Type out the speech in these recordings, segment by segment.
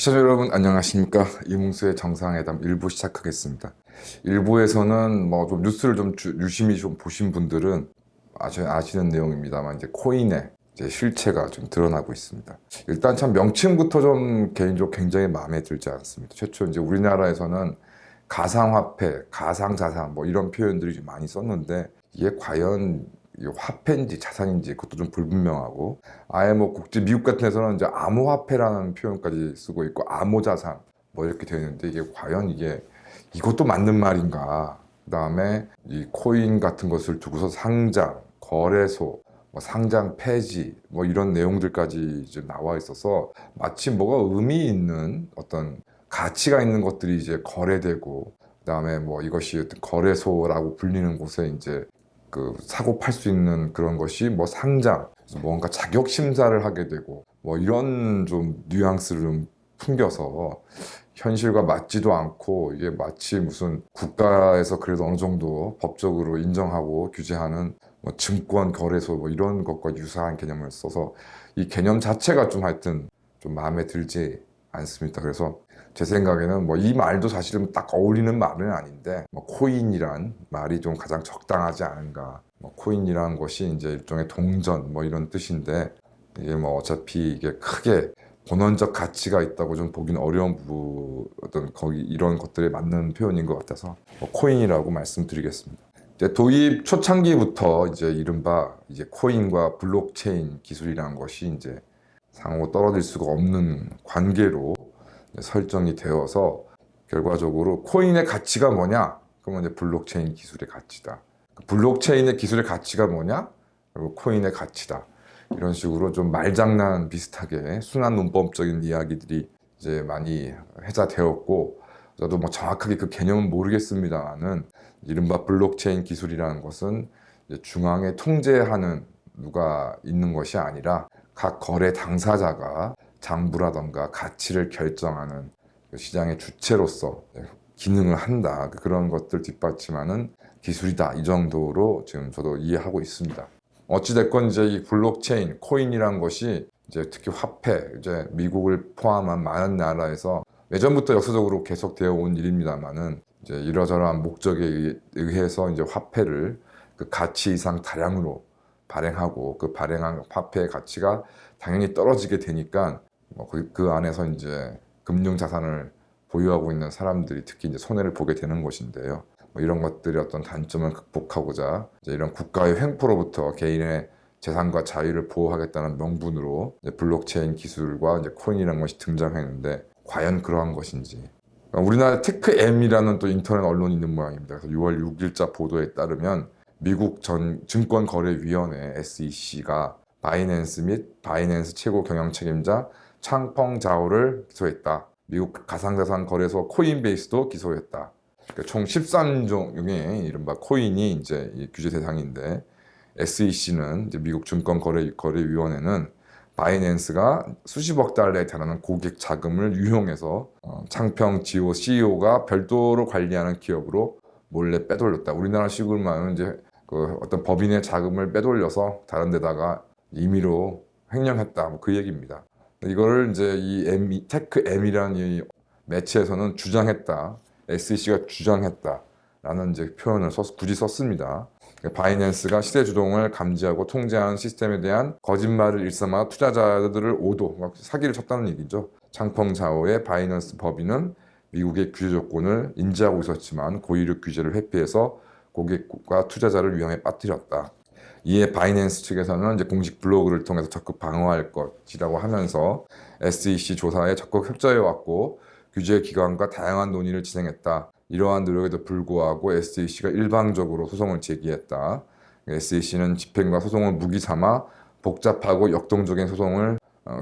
시청자 여러분 안녕하십니까. 이문수의 정상회담 1부 시작하겠습니다. 1부에서는 뭐 좀 뉴스를 좀 유심히 좀 보신 분들은 아시는 내용입니다만 이제 코인의 이제 실체가 좀 드러나고 있습니다. 일단 참 명칭부터 좀 개인적으로 굉장히 마음에 들지 않습니다. 최초 이제 우리나라에서는 가상화폐, 가상자산 뭐 이런 표현들이 좀 많이 썼는데 이게 과연 이 화폐인지 자산인지 그것도 좀 불분명하고, 아예 뭐 미국 같은 데서는 이제 암호화폐라는 표현까지 쓰고 있고 암호자산 뭐 이렇게 되어 있는데 이게 과연 이것도 맞는 말인가. 그다음에 이 코인 같은 것을 두고서 상장, 거래소, 뭐 상장 폐지 뭐 이런 내용들까지 이제 나와 있어서 마치 뭐가 의미 있는 어떤 가치가 있는 것들이 이제 거래되고, 그다음에 뭐 이것이 어떤 거래소라고 불리는 곳에 이제 그 사고 팔 수 있는 그런 것이 뭐 상장, 그래서 뭔가 자격 심사를 하게 되고 뭐 이런 좀 뉘앙스를 좀 풍겨서 현실과 맞지도 않고, 이게 마치 무슨 국가에서 그래도 어느 정도 법적으로 인정하고 규제하는 뭐 증권 거래소 뭐 이런 것과 유사한 개념을 써서 이 개념 자체가 좀 하여튼 좀 마음에 들지 않습니다. 그래서 제 생각에는 뭐 이 말도 사실은 딱 어울리는 말은 아닌데, 뭐 코인이란 말이 좀 가장 적당하지 않은가. 뭐 코인이란 것이 이제 일종의 동전 뭐 이런 뜻인데, 이게 뭐 어차피 이게 크게 본원적 가치가 있다고 좀 보기는 어려운 어떤 거기 이런 것들에 맞는 표현인 것 같아서 뭐 코인이라고 말씀드리겠습니다. 이제 도입 초창기부터 이제 이른바 이제 코인과 블록체인 기술이라는 것이 이제 상호 떨어질 수가 없는 관계로 설정이 되어서, 결과적으로 코인의 가치가 뭐냐? 그러면 이제 블록체인 기술의 가치다. 블록체인의 기술의 가치가 뭐냐? 그리고 코인의 가치다. 이런 식으로 좀 말장난 비슷하게 순환 문법적인 이야기들이 이제 많이 회자되었고, 저도 뭐 정확하게 그 개념은 모르겠습니다만은 이른바 블록체인 기술이라는 것은 이제 중앙에 통제하는 누가 있는 것이 아니라 각 거래 당사자가 장부라던가 가치를 결정하는 시장의 주체로서 기능을 한다. 그런 것들 뒷받침하는 기술이다. 이 정도로 지금 저도 이해하고 있습니다. 어찌됐건 이제 이 블록체인, 코인이란 것이 이제 특히 화폐, 이제 미국을 포함한 많은 나라에서 예전부터 역사적으로 계속되어 온 일입니다만은 이제 이러저러한 목적에 의해서 이제 화폐를 그 가치 이상 다량으로 발행하고, 그 발행한 화폐의 가치가 당연히 떨어지게 되니까 그 안에서 이제 금융 자산을 보유하고 있는 사람들이 특히 이제 손해를 보게 되는 것인데요. 뭐 이런 것들의 어떤 단점을 극복하고자 이제 이런 국가의 횡포로부터 개인의 재산과 자유를 보호하겠다는 명분으로 이제 블록체인 기술과 이제 코인이라는 것이 등장했는데, 과연 그러한 것인지. 우리나라 테크엠이라는 또 인터넷 언론이 있는 모양입니다. 그래서 6월 6일자 보도에 따르면 미국 전 증권거래위원회 SEC가 바이낸스 및 바이낸스 최고 경영 책임자 창펑 자오를 기소했다. 미국 가상자산 거래소 코인베이스도 기소했다. 그러니까 총 13종의 이른바 코인이 이제 규제 대상인데, SEC는 이제 미국 증권거래위원회는 바이낸스가 수십억 달러에 달하는 고객 자금을 유용해서 창평 지오 CEO가 별도로 관리하는 기업으로 몰래 빼돌렸다. 우리나라 식으로 말하면 이제 그 어떤 법인의 자금을 빼돌려서 다른 데다가 임의로 횡령했다. 뭐 그 얘기입니다. 이거를 이제 이 테크 M이라는 이 매체에서는 주장했다. SEC가 주장했다라는 이제 표현을 굳이 썼습니다. 바이낸스가 시세 주동을 감지하고 통제하는 시스템에 대한 거짓말을 일삼아 투자자들을 사기를 쳤다는 얘기죠. 창펑 자오의 바이낸스 법인은 미국의 규제 조건을 인지하고 있었지만 고의력 규제를 회피해서 고객과 투자자를 위험에 빠뜨렸다. 이에 바이낸스 측에서는 이제 공식 블로그를 통해서 적극 방어할 것이라고 하면서 SEC 조사에 적극 협조해 왔고, 규제 기관과 다양한 논의를 진행했다. 이러한 노력에도 불구하고 SEC가 일방적으로 소송을 제기했다. SEC는 집행과 소송을 무기 삼아 복잡하고 역동적인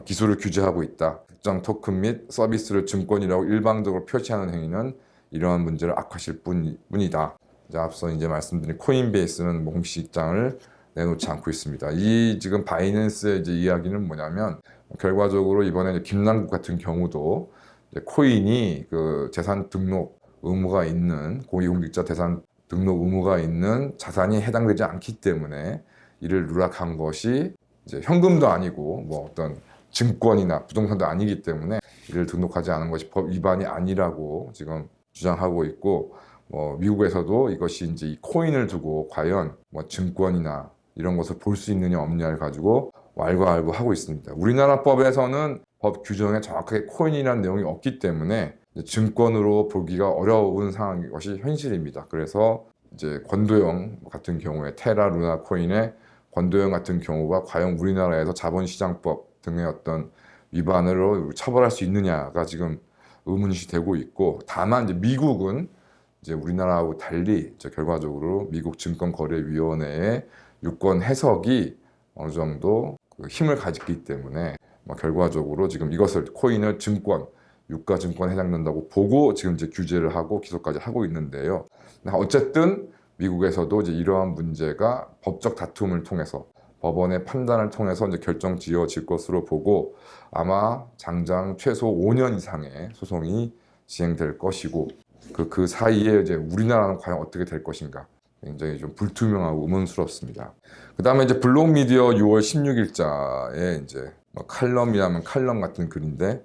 기술을 규제하고 있다. 특정 토큰 및 서비스를 증권이라고 일방적으로 표시하는 행위는 이러한 문제를 악화시킬 뿐이다. 앞서 이제 말씀드린 코인베이스는 공식 입장을 내놓지 않고 있습니다. 이 지금 바이낸스의 이제 이야기는 뭐냐면, 결과적으로 이번에 김남국 같은 경우도 코인이 그 재산 등록 의무가 있는 고위공직자 재산 등록 의무가 있는 자산이 해당되지 않기 때문에 이를 누락한 것이 이제 현금도 아니고 뭐 어떤 증권이나 부동산도 아니기 때문에 이를 등록하지 않은 것이 법 위반이 아니라고 지금 주장하고 있고, 미국에서도 이것이 이제 이 코인을 두고 과연 증권이나 이런 것을 볼 수 있느냐 없느냐를 가지고 왈가왈부하고 있습니다. 우리나라 법에서는 법 규정에 정확하게 코인이라는 내용이 없기 때문에 증권으로 보기가 어려운 상황인 것이 현실입니다. 그래서 이제 권도영 같은 경우에 테라 루나 코인의 권도영 같은 경우가 과연 우리나라에서 자본시장법 등의 어떤 위반으로 처벌할 수 있느냐가 지금 의문시 되고 있고, 다만 이제 미국은 이제 우리나라하고 달리 이제 결과적으로 미국 증권거래위원회의 유권 해석이 어느 정도 그 힘을 가졌기 때문에 결과적으로 지금 이것을 코인을 증권, 유가증권에 해당된다고 보고 지금 이제 규제를 하고 기소까지 하고 있는데요. 어쨌든 미국에서도 이제 이러한 문제가 법적 다툼을 통해서 법원의 판단을 통해서 이제 결정 지어질 것으로 보고, 아마 장장 최소 5년 이상의 소송이 진행될 것이고, 그 사이에 이제 우리나라는 과연 어떻게 될 것인가 굉장히 좀 불투명하고 의문스럽습니다. 그 다음에 이제 블록미디어 6월 16일자에 이제 칼럼이라면 칼럼 같은 글인데,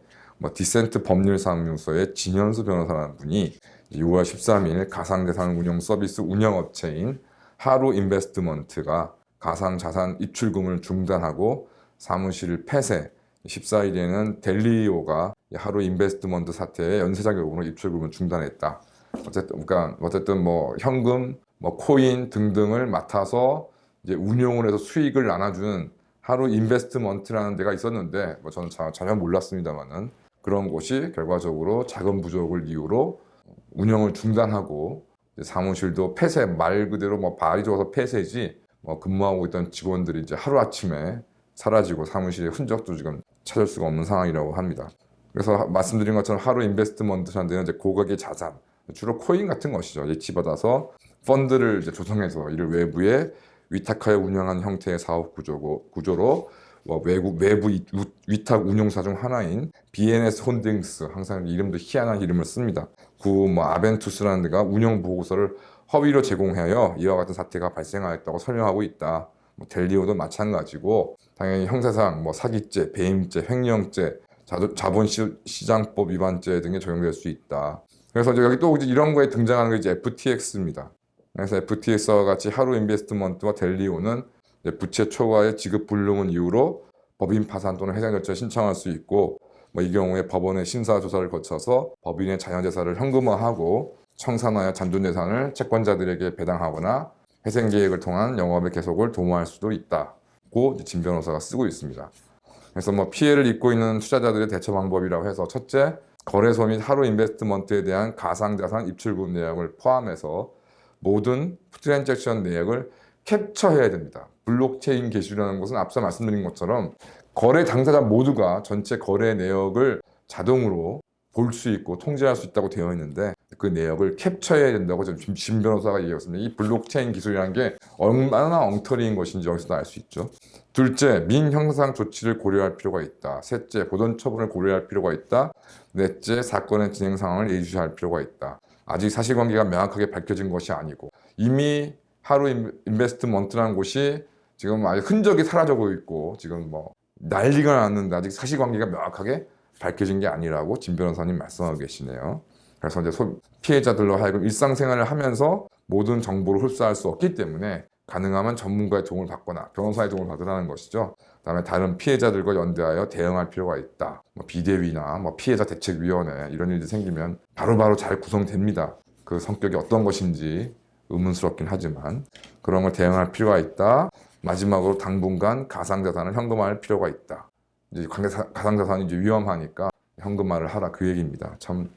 디센트 법률사무소의 진현수 변호사라는 분이 6월 13일 가상자산 운용 서비스 운영업체인 하루 인베스트먼트가 가상자산 입출금을 중단하고 사무실을 폐쇄, 14일에는 델리오가 하루 인베스트먼트 사태의 연쇄작용으로 입출금을 중단했다. 어쨌든 현금, 코인 등등을 맡아서 이제 운용을 해서 수익을 나눠주는 하루 인베스트먼트라는 데가 있었는데, 저는 전혀 몰랐습니다만은 그런 곳이 결과적으로 자금 부족을 이유로 운영을 중단하고 사무실도 폐쇄, 말 그대로 발이 좋아서 폐쇄지, 근무하고 있던 직원들이 이제 하루아침에 사라지고 사무실의 흔적도 지금 찾을 수가 없는 상황이라고 합니다. 그래서 말씀드린 것처럼 하루 인베스트먼트라는 데는 이제 고가의 자산, 주로 코인 같은 것이죠. 예치받아서 펀드를 이제 조성해서 이를 외부에 위탁하여 운영하는 형태의 사업 구조로 외부 위탁 운용사 중 하나인 BNS 홀딩스, 항상 이름도 희한한 이름을 씁니다. 아벤투스라는 데가 운영 보고서를 허위로 제공하여 이와 같은 사태가 발생하였다고 설명하고 있다. 델리오도 마찬가지고, 당연히 형사상 사기죄, 배임죄, 횡령죄, 자본시장법 위반죄 등에 적용될 수 있다. 그래서 여기 또 이런 거에 등장하는 게 이제 FTX입니다. 그래서 FTX와 같이 하루 인베스트먼트와 델리오는 부채 초과의 지급 불능은 이유로 법인 파산 또는 해상 절차를 신청할 수 있고, 이 경우에 법원의 심사 조사를 거쳐서 법인의 자녀재산을 현금화하고 청산하여 잔존재산을 채권자들에게 배당하거나 회생 계획을 통한 영업의 계속을 도모할 수도 있다고 진 변호사가 쓰고 있습니다. 그래서 피해를 입고 있는 투자자들의 대처 방법이라고 해서, 첫째, 거래소 및 하루 인베스트먼트에 대한 가상자산 입출금 내역을 포함해서 모든 트랜잭션 내역을 캡처해야 됩니다. 블록체인 기술이라는 것은 앞서 말씀드린 것처럼 거래 당사자 모두가 전체 거래 내역을 자동으로 볼 수 있고 통제할 수 있다고 되어 있는데, 그 내역을 캡처해야 된다고 지금 진 변호사가 얘기했습니다. 이 블록체인 기술이라는 게 얼마나 엉터리인 것인지 여기서도 알 수 있죠. 둘째, 민형사상 조치를 고려할 필요가 있다. 셋째, 보전 처분을 고려할 필요가 있다. 넷째, 사건의 진행 상황을 예의주시할 필요가 있다. 아직 사실관계가 명확하게 밝혀진 것이 아니고, 이미 하루 인베스트먼트라는 곳이 지금 아직 흔적이 사라지고 있고, 지금 난리가 났는데 아직 사실관계가 명확하게 밝혀진 게 아니라고 진 변호사님 말씀하고 계시네요. 그래서 이제 피해자들로 하여금 일상생활을 하면서 모든 정보를 흡수할 수 없기 때문에 가능하면 전문가의 도움을 받거나 변호사의 도움을 받으라는 것이죠. 그다음에 다른 피해자들과 연대하여 대응할 필요가 있다. 비대위나 피해자 대책위원회 이런 일이 생기면 바로바로 잘 구성됩니다. 그 성격이 어떤 것인지 의문스럽긴 하지만 그런 걸 대응할 필요가 있다. 마지막으로 당분간 가상자산을 현금화할 필요가 있다. 이제 가상자산이 이제 위험하니까 현금화를 하라, 그 얘기입니다. 참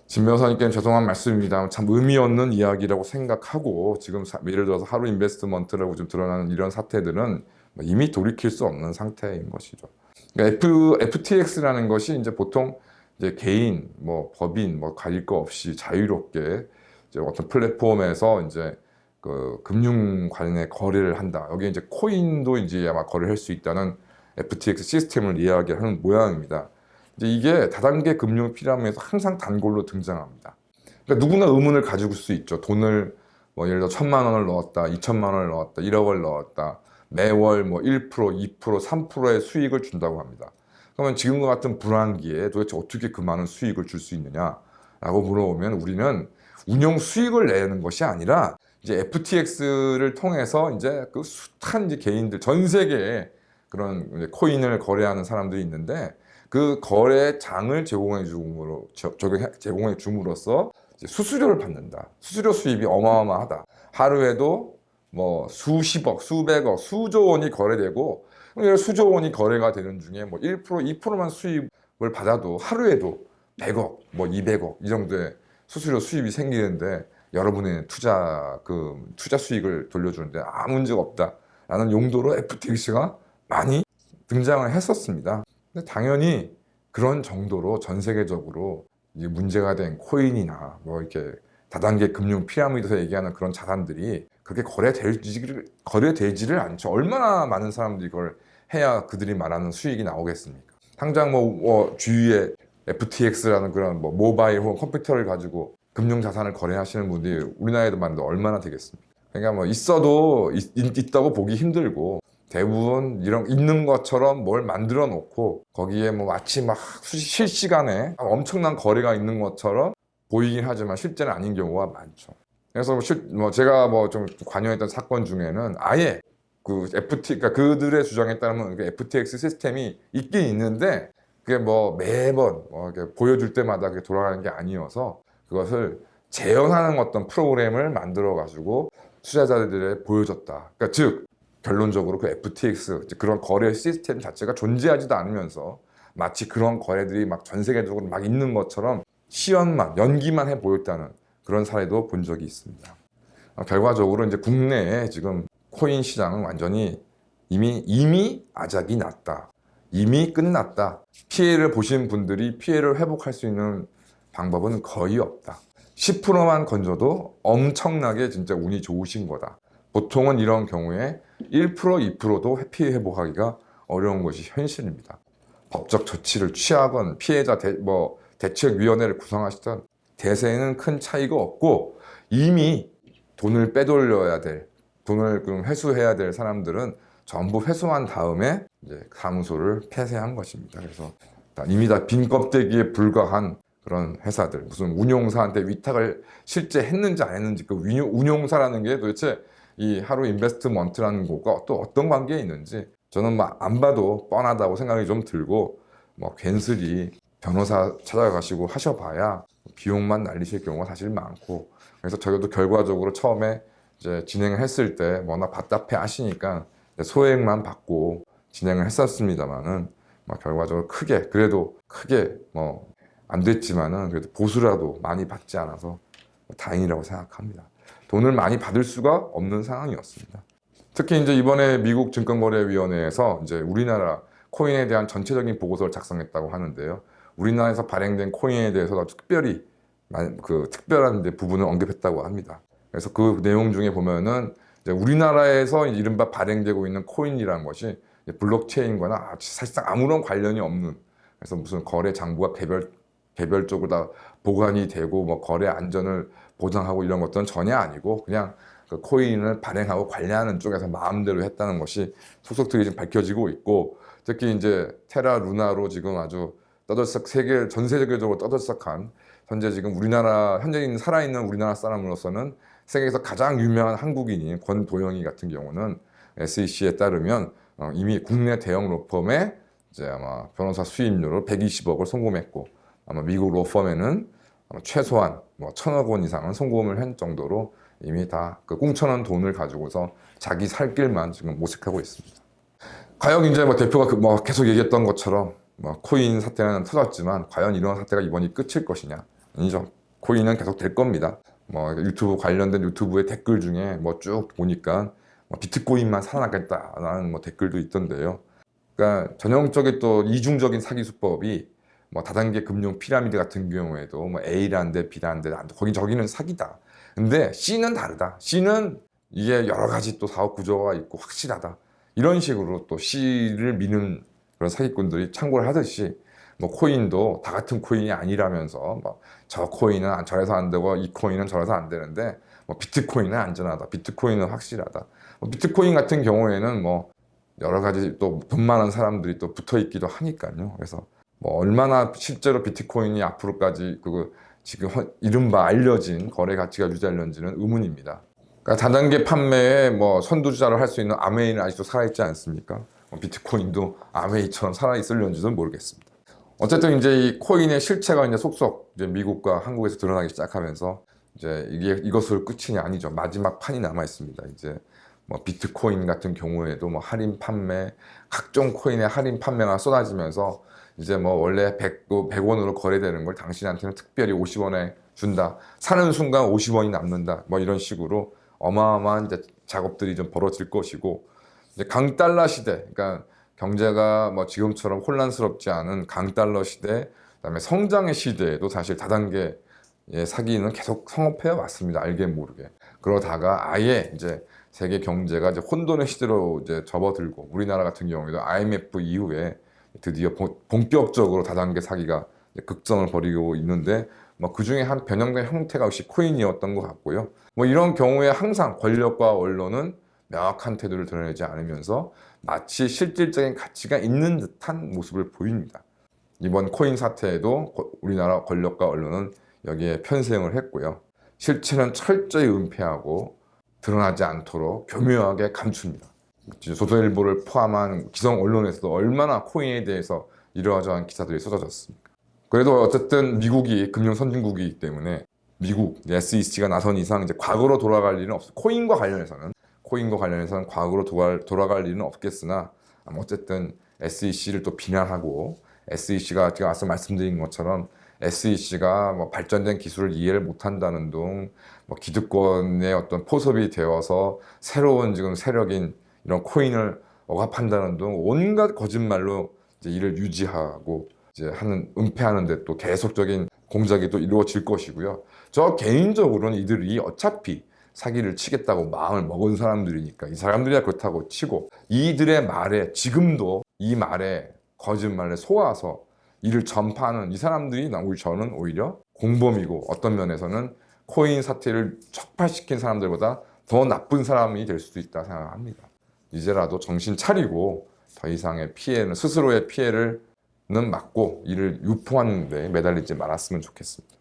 진 변호사님께는 죄송한 말씀입니다. 참 의미 없는 이야기라고 생각하고, 지금 예를 들어서 하루 인베스트먼트라고 좀 드러나는 이런 사태들은 이미 돌이킬 수 없는 상태인 것이죠. 그러니까 FTX라는 것이 이제 보통 이제 개인, 법인 가릴 거 없이 자유롭게 이제 어떤 플랫폼에서 이제 그 금융 관련의 거래를 한다. 여기 이제 코인도 이제 아마 거래할 수 있다는 FTX 시스템을 이야기하는 모양입니다. 이제 이게 다단계 금융 피라미드에서 항상 단골로 등장합니다. 그러니까 누구나 의문을 가지고 수 있죠. 돈을 예를 들어 1,000만 원을 넣었다, 2,000만 원을 넣었다, 1억을 넣었다. 매월 1%, 2%, 3%의 수익을 준다고 합니다. 그러면 지금과 같은 불황기에 도대체 어떻게 그 많은 수익을 줄 수 있느냐라고 물어보면 우리는 운용 수익을 내는 것이 아니라 이제 FTX를 통해서 이제 그 숱한 이제 개인들 전 세계에 그런 이제 코인을 거래하는 사람들이 있는데 그 거래장을 제공해 줌으로써 이제 수수료를 받는다. 수수료 수입이 어마어마하다. 하루에도 뭐 수십억, 수백억, 수조 원이 거래되고 수조 원이 거래가 되는 중에 뭐 1%, 2%만 수입을 받아도 하루에도 100억, 뭐 200억 이 정도의 수수료 수입이 생기는데 여러분의 투자 수익을 돌려주는데 아무 문제가 없다라는 용도로 FTX가 많이 등장을 했었습니다. 근데 당연히 그런 정도로 전 세계적으로 이게 문제가 된 코인이나 뭐 이렇게 다단계 금융 피라미드에서 얘기하는 그런 자산들이 그렇게 거래되지를 않죠. 얼마나 많은 사람들이 그걸 해야 그들이 말하는 수익이 나오겠습니까? 당장 뭐 주위에 FTX라는 그런 뭐 모바일 혹은 컴퓨터를 가지고 금융 자산을 거래하시는 분들이 우리나라에도 많은데 얼마나 되겠습니까? 그러니까 뭐 있다고 보기 힘들고 대부분 이런 있는 것처럼 뭘 만들어 놓고 거기에 뭐 마치 막 실시간에 엄청난 거래가 있는 것처럼 보이긴 하지만 실제는 아닌 경우가 많죠. 그래서 제가 뭐 좀 관여했던 사건 중에는 아예 그러니까 그들의 주장에 따르면 그 FTX 시스템이 있긴 있는데 그게 뭐 매번 이렇게 보여줄 때마다 그게 돌아가는 게 아니어서 그것을 재현하는 어떤 프로그램을 만들어 가지고 투자자들에 보여줬다. 그러니까 즉 결론적으로 그 FTX 그런 거래 시스템 자체가 존재하지도 않으면서 마치 그런 거래들이 막 전 세계적으로 막 있는 것처럼 연기만 해 보였다는 그런 사례도 본 적이 있습니다. 결과적으로 이제 국내에 지금 코인 시장은 완전히 이미 아작이 났다. 이미 끝났다. 피해를 보신 분들이 피해를 회복할 수 있는 방법은 거의 없다. 10%만 건져도 엄청나게 진짜 운이 좋으신 거다. 보통은 이런 경우에 1%, 2%도 피해 회복하기가 어려운 것이 현실입니다. 법적 조치를 취하건 피해자 대책위원회를 구성하시던 대세에는 큰 차이가 없고 이미 돈을 빼돌려야 될, 돈을 회수해야 될 사람들은 전부 회수한 다음에 이제 사무소를 폐쇄한 것입니다. 그래서 이미 다 빈 껍데기에 불과한 그런 회사들, 무슨 운용사한테 위탁을 실제 했는지 안 했는지 그 운용사라는 게 도대체 이 하루 인베스트먼트라는 곳과 또 어떤 관계에 있는지 저는 안 봐도 뻔하다고 생각이 좀 들고 괜스리 변호사 찾아가시고 하셔봐야 비용만 날리실 경우가 사실 많고 그래서 저희도 결과적으로 처음에 이제 진행을 했을 때 워낙 답답해 하시니까 소액만 받고 진행을 했었습니다만은 결과적으로 그래도 크게 안 됐지만은 그래도 보수라도 많이 받지 않아서 다행이라고 생각합니다. 돈을 많이 받을 수가 없는 상황이었습니다. 특히 이제 이번에 미국 증권거래위원회에서 이제 우리나라 코인에 대한 전체적인 보고서를 작성했다고 하는데요. 우리나라에서 발행된 코인에 대해서 특별히 특별한 부분을 언급했다고 합니다. 그래서 그 내용 중에 보면은 이제 우리나라에서 이른바 발행되고 있는 코인이라는 것이 블록체인과는 사실상 아무런 관련이 없는 그래서 무슨 거래 장부가 개별적으로 다 보관이 되고 거래 안전을 보장하고 이런 것들은 전혀 아니고 그냥 그 코인을 발행하고 관리하는 쪽에서 마음대로 했다는 것이 속속들이 지금 밝혀지고 있고 특히 이제 테라 루나로 지금 아주 전 세계적으로 떠들썩한 현재 지금 현재 살아있는 우리나라 사람으로서는 세계에서 가장 유명한 한국인인 권도영이 같은 경우는 SEC에 따르면 이미 국내 대형 로펌에 이제 아마 변호사 수임료로 120억을 송금했고 아마 미국 로펌에는 최소한 1,000억 원 이상은 송금을 한 정도로 이미 다 그 꽁쳐놓은 돈을 가지고서 자기 살 길만 지금 모색하고 있습니다. 과연 이제 대표가 계속 얘기했던 것처럼 코인 사태는 터졌지만 과연 이런 사태가 이번이 끝일 것이냐? 아니죠. 코인은 계속 될 겁니다. 유튜브 관련된 유튜브의 댓글 중에 쭉 보니까 비트코인만 살아나겠다라는 댓글도 있던데요. 그러니까 전형적인 또 이중적인 사기 수법이 다단계 금융 피라미드 같은 경우에도 A라는데 B라는데 저기는 사기다. 근데 C는 다르다. C는 이게 여러 가지 또 사업 구조가 있고 확실하다. 이런 식으로 또 C를 미는 그런 사기꾼들이 창궐을 하듯이 코인도 다 같은 코인이 아니라면서 저 코인은 저래서 안 되고 이 코인은 저래서 안 되는데 비트코인은 안전하다. 비트코인은 확실하다. 비트코인 같은 경우에는 여러 가지 또 돈 많은 사람들이 또 붙어 있기도 하니까요. 그래서 뭐 얼마나 실제로 비트코인이 앞으로까지 그 지금 이른바 알려진 거래 가치가 유지할런지는 의문입니다. 그러니까 다단계 판매에 뭐 선두주자를 할 수 있는 아메이는 아직도 살아있지 않습니까? 비트코인도 아메이처럼 살아있을런지도 모르겠습니다. 어쨌든 이제 이 코인의 실체가 이제 속속 이제 미국과 한국에서 드러나기 시작하면서 이제 이것을 끝이 아니죠. 마지막 판이 남아 있습니다. 이제 뭐 비트코인 같은 경우에도 뭐 할인 판매, 각종 코인의 할인 판매가 쏟아지면서 이제 뭐 원래 100원으로 거래되는 걸 당신한테는 특별히 50원에 준다. 사는 순간 50원이 남는다. 뭐 이런 식으로 어마어마한 이제 작업들이 좀 벌어질 것이고, 이제 강달러 시대, 그러니까 경제가 뭐 지금처럼 혼란스럽지 않은 강달러 시대, 그다음에 성장의 시대에도 사실 다단계 사기는 계속 성업해 왔습니다. 알게 모르게. 그러다가 아예 이제 세계 경제가 이제 혼돈의 시대로 이제 접어들고, 우리나라 같은 경우에도 IMF 이후에 드디어 본격적으로 다단계 사기가 극성을 벌이고 있는데, 뭐 그 중에 한 변형된 형태가 역시 코인이었던 것 같고요. 뭐 이런 경우에 항상 권력과 언론은 명확한 태도를 드러내지 않으면서 마치 실질적인 가치가 있는 듯한 모습을 보입니다. 이번 코인 사태에도 우리나라 권력과 언론은 여기에 편승을 했고요. 실체는 철저히 은폐하고 드러나지 않도록 교묘하게 감춥니다. 조선일보를 포함한 기성 언론에서도 얼마나 코인에 대해서 이러저러한 기사들이 쏟아졌습니까? 그래도 어쨌든 미국이 금융 선진국이기 때문에 미국 SEC가 나선 이상 이제 과거로 돌아갈 일은 없어요. 코인과 관련해서는 과거로 돌아갈 일은 없겠으나, 어쨌든 SEC를 또 비난하고, SEC가 제가 앞서 말씀드린 것처럼 SEC가 뭐 발전된 기술을 이해를 못한다는 등, 뭐 기득권의 어떤 포섭이 되어서 새로운 지금 세력인 이런 코인을 억압한다는 등 온갖 거짓말로 이제 이를 유지하고 이제 은폐하는데 또 계속적인 공작이 또 이루어질 것이고요. 저 개인적으로는 이들이 어차피 사기를 치겠다고 마음을 먹은 사람들이니까 이 사람들이야 그렇다고 치고, 이들의 말에, 지금도 이 말에 거짓말에 속아서 이를 전파하는 이 사람들이 저는 오히려 공범이고, 어떤 면에서는 코인 사태를 촉발시킨 사람들보다 더 나쁜 사람이 될 수도 있다 생각합니다. 이제라도 정신 차리고 더 이상의 피해는, 스스로의 피해는 막고 이를 유포하는 데 매달리지 말았으면 좋겠습니다.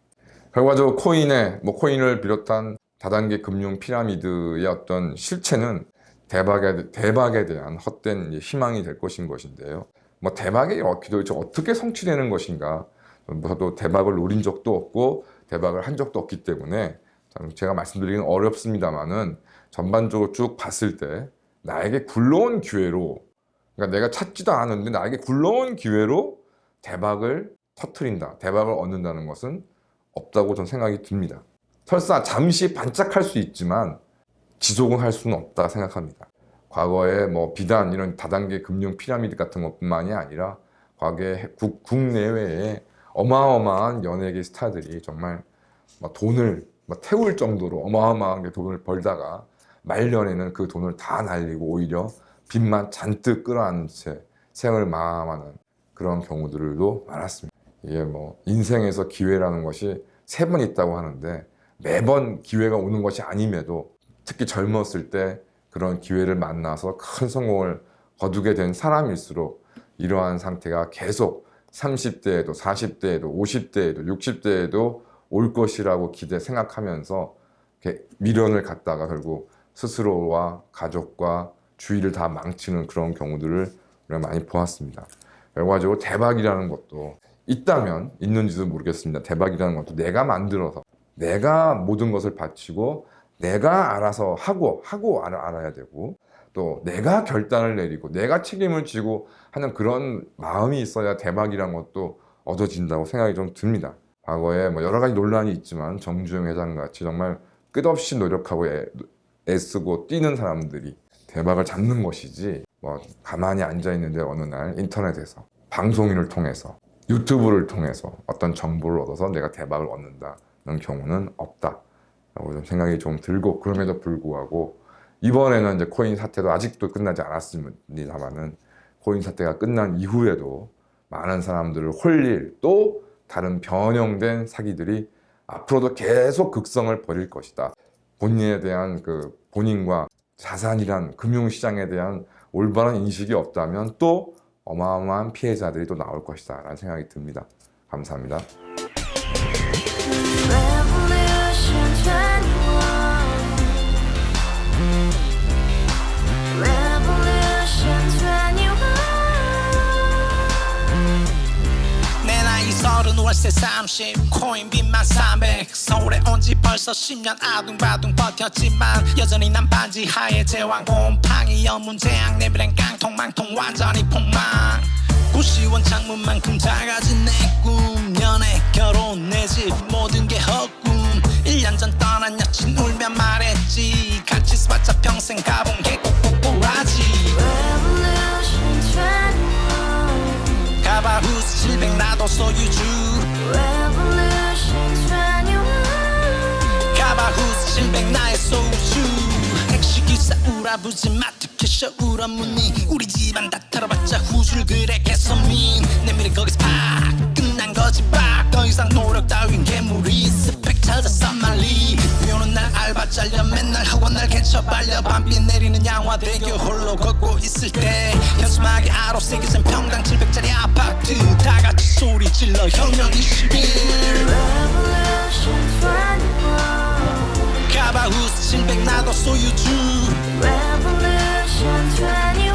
결과적으로 코인을 비롯한 다단계 금융 피라미드의 어떤 실체는 대박에 대한 헛된 희망이 될 것인데요. 뭐 대박이 도대체 어떻게 성취되는 것인가? 저도 대박을 노린 적도 없고 대박을 한 적도 없기 때문에 제가 말씀드리기는 어렵습니다만은, 전반적으로 쭉 봤을 때 나에게 굴러온 기회로, 그러니까 내가 찾지도 않았는데 나에게 굴러온 기회로 대박을 터트린다, 대박을 얻는다는 것은 없다고 저는 생각이 듭니다. 설사 잠시 반짝할 수 있지만 지속은 할 수는 없다 생각합니다. 과거에 뭐 비단 이런 다단계 금융 피라미드 같은 것뿐만이 아니라 과거에 국내외에 어마어마한 연예계 스타들이 정말 돈을 태울 정도로 어마어마하게 돈을 벌다가 말년에는 그 돈을 다 날리고 오히려 빚만 잔뜩 끌어안은 채 생을 마감하는 그런 경우들도 많았습니다. 이게 뭐 인생에서 기회라는 것이 3번 있다고 하는데, 매번 기회가 오는 것이 아님에도 특히 젊었을 때 그런 기회를 만나서 큰 성공을 거두게 된 사람일수록 이러한 상태가 계속 30대에도 40대에도 50대에도 60대에도 올 것이라고 생각하면서 미련을 갖다가 결국 스스로와 가족과 주위를 다 망치는 그런 경우들을 우리가 많이 보았습니다. 결과적으로 대박이라는 것도 있는지도 모르겠습니다. 대박이라는 것도 내가 만들어서, 내가 모든 것을 바치고 내가 알아서 하고 알아야 되고, 또 내가 결단을 내리고 내가 책임을 지고 하는 그런 마음이 있어야 대박이라는 것도 얻어진다고 생각이 좀 듭니다. 과거에 뭐 여러 가지 논란이 있지만 정주영 회장 같이 정말 끝없이 노력하고 애쓰고 뛰는 사람들이 대박을 잡는 것이지, 뭐 가만히 앉아 있는데 어느 날 인터넷에서 방송인을 통해서 유튜브를 통해서 어떤 정보를 얻어서 내가 대박을 얻는다는 경우는 없다라고 좀 생각이 좀 들고, 그럼에도 불구하고 이번에는 이제 코인 사태도 아직도 끝나지 않았습니다만은, 코인 사태가 끝난 이후에도 많은 사람들을 홀릴 또 다른 변형된 사기들이 앞으로도 계속 극성을 벌일 것이다. 본인에 대한 본인과 자산이란 금융시장에 대한 올바른 인식이 없다면 또 어마어마한 피해자들이 또 나올 것이다 라는 생각이 듭니다. 감사합니다. Revolution 21. Revolution 21. 내 나이 30 월세 30 코인빚만 300 서울에 온 지 벌써 10년 아둥바둥 버텼지만 여전히 난 반지 하에 제왕 곰팡이 연문제약 내비랑 깡통망통 완전히 폭망 90원 창문만큼 작아진 내 꿈 연애 결혼 내 집 모든 게 헛꿈 1년 전 떠난 여친 울며 말했지 같이 써봤자 평생 가본 게 꼭꼭꼭하지 Revolution 21. 가바후스 700 나도 소유주 Revolution 21. 가바후스 700 나의 소주 택시기사 우라부지 마트 캐셔 울어무니 우리 집안 다 털어봤자 후줄 그래 개선민 내 미래 거기서 팍 끝난 거지 팍더 이상 노력 따윈 괴물이 스펙 찾아서 말리 비오는 날 알바 잘려 맨날 학원 날 개쳐 빨려 밤비 내리는 양화대교 홀로 걷고 있을 때 현수막에 아로 새겨진 평당 700짜리 아파트 다같이 소리 질러 혁명 21 Revolution 21. 가바후스 700 나도 소유주 Revolution 21.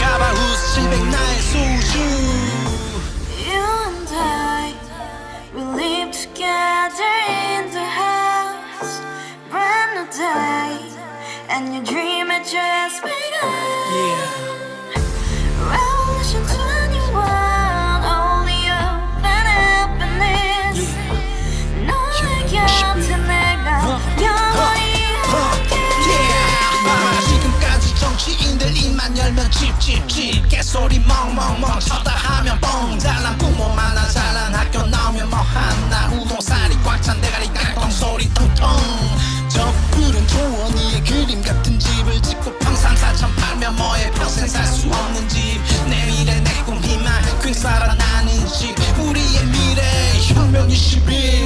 가바후스 700 나의 소주 You and I, we live together in the house. Brand new day, and your dream had just begun. Revolution 21, only hope and happiness. 너의 곁에 내가 영원히 지금까지 정치인들 입만 열면 찝찝찝 개소리 멍멍멍 쳤다 하면 뻥 잘난 부모 만나 잘난 학교 나오면 뭐 하나 우동살이 꽉 찬 대가리 깡통 소리 텅텅 저 푸른 초원위에 그림 같은 집을 짓고 평상사천 팔면 뭐해 평생 살 수 없는 집 내 미래 내 꿈 희망 퀵 살아나는 집 우리의 미래 혁명 21